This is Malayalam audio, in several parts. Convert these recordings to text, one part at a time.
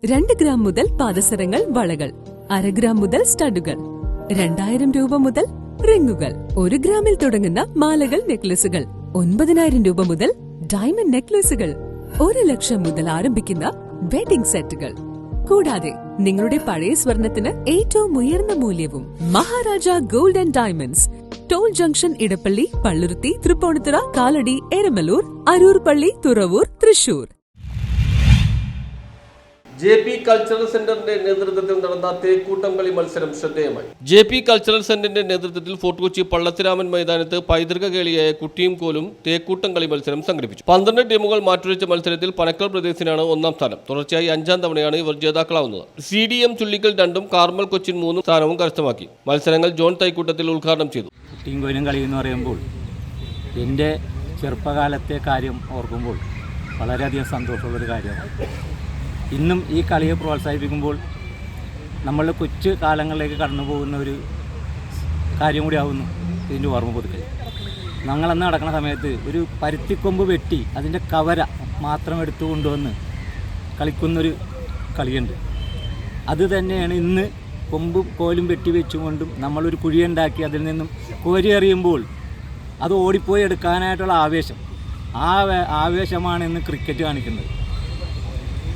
2 ഗ്രാം മുതൽ പാദസരങ്ങൾ, വളകൾ, 1/2 ഗ്രാം മുതൽ സ്റ്റഡുകൾ, 2000 രൂപ മുതൽ റിങ്ങുകൾ, 1 ഗ്രാമിൽ തുടങ്ങുന്ന മാലകൾ, നെക്ലസുകൾ, 9000 രൂപ മുതൽ ഡയമണ്ട് നെക്ലസുകൾ, 1 ലക്ഷം മുതൽ ആരംഭിക്കുന്ന വെഡിംഗ് സെറ്റുകൾ. കൂടാതെ നിങ്ങളുടെ പഴയ സ്വർണത്തിന് ഏറ്റവും ഉയർന്ന മൂല്യവും. Maharaja gold and diamonds, toll junction, Edappally, Palluruthy, Tripunithura, Kalady, Eramalloor, Aroor പള്ളി, തുറവൂർ, തൃശൂർ. JP കൾച്ചറൽ സെന്ററിന്റെ നേതൃത്വത്തിൽ നടന്ന തേക്കൂട്ടം കളി മത്സരം ശ്രദ്ധേയമായി. JP കൾച്ചറൽ സെന്ററിന്റെ നേതൃത്വത്തിൽ ഫോർട്ട് കൊച്ചി പള്ളത്തിരാമൻ മൈതാനത്ത് പൈതൃക കേളിയായ കുട്ടിയും കോലും തേക്കൂട്ടം കളി മത്സരം സംഘടിപ്പിച്ചു. 12 ടീമുകൾ മാറ്റുരച്ച മത്സരത്തിൽ പനക്കൽ പ്രദേശിനാണ് 1ാം സ്ഥാനം. തുടർച്ചയായി 5ാം തവണയാണ് ഇവർ ജേതാക്കളാവുന്നത്. CDM ചുള്ളിക്കൽ 2ഉം കാർമൽ കൊച്ചിൻ 3 സ്ഥാനവും കരസ്ഥമാക്കി. മത്സരങ്ങൾ ജോൺ തൈക്കൂട്ടത്തിൽ ഉദ്ഘാടനം ചെയ്തു. കുട്ടിയും കോലും കളി എന്ന് പറയുമ്പോൾ എൻ്റെ ചെറുപ്പകാലത്തെ കാര്യം ഓർക്കുമ്പോൾ വളരെയധികം സന്തോഷമുള്ളൊരു കാര്യമാണ്. ഇന്നും ഈ കളിയെ പ്രോത്സാഹിപ്പിക്കുമ്പോൾ നമ്മളുടെ കൊച്ചു കാലങ്ങളിലേക്ക് കടന്നു പോകുന്ന ഒരു കാര്യം കൂടി ആവുന്നു ഇതിൻ്റെ ഓർമ്മ പുതുക്കൽ. ഞങ്ങളന്ന് നടക്കുന്ന സമയത്ത് ഒരു പരുത്തിക്കൊമ്പ് വെട്ടി അതിൻ്റെ കവര മാത്രം എടുത്തു കൊണ്ടുവന്ന് കളിക്കുന്നൊരു കളിയുണ്ട്. അത് തന്നെയാണ് ഇന്ന് കൊമ്പും കോലും വെട്ടി വെച്ചുകൊണ്ടും നമ്മളൊരു കുഴിയുണ്ടാക്കി അതിൽ നിന്നും കോരി എറിയുമ്പോൾ അത് ഓടിപ്പോയി എടുക്കാനായിട്ടുള്ള ആവേശം, ആവേശമാണ് ഇന്ന് ക്രിക്കറ്റ് കാണിക്കുന്നത്.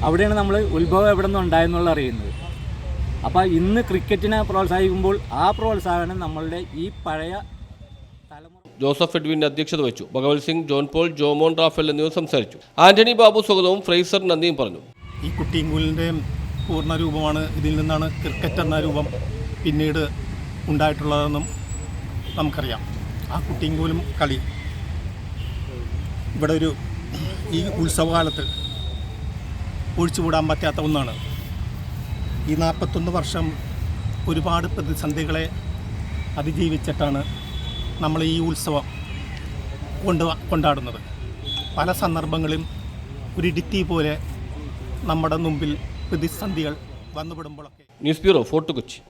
അവിടെയാണ് നമ്മൾ ഉത്ഭവം എവിടെ നിന്നുണ്ടായെന്നുള്ള അറിയുന്നത്. അപ്പോൾ ഇന്ന് ക്രിക്കറ്റിനെ പ്രോത്സാഹിപ്പിക്കുമ്പോൾ ആ പ്രോത്സാഹനം നമ്മളുടെ ഈ പഴയ തലമുറ. ജോസഫ് എഡ്വിൻ അധ്യക്ഷത വഹിച്ചു. Bhagwat Singh, John Paul, Jomon Raphael എന്നിവർ സംസാരിച്ചു. ആന്റണി ബാബു സ്വാഗതവും ഫ്രൈസർ നന്ദിയും പറഞ്ഞു. ഈ കുട്ടിയും പൂർണ്ണ രൂപമാണ്. ഇതിൽ നിന്നാണ് ക്രിക്കറ്റ് എന്ന രൂപം പിന്നീട് ഉണ്ടായിട്ടുള്ളതെന്നും നമുക്കറിയാം. ആ കുട്ടിയും കളി ഇവിടെ ഈ ഉത്സവകാലത്ത് ഒഴിച്ചുകൂടാൻ പറ്റാത്ത ഒന്നാണ്. ഈ 41 വർഷം ഒരുപാട് പ്രതിസന്ധികളെ അതിജീവിച്ചിട്ടാണ് നമ്മൾ ഈ ഉത്സവം കൊണ്ടാടുന്നത്. പല സന്ദർഭങ്ങളിലും ഒരു ഇടുത്തി പോലെ നമ്മുടെ മുമ്പിൽ പ്രതിസന്ധികൾ വന്നുപെടുമ്പോഴൊക്കെ. News bureau, Fort Kochi.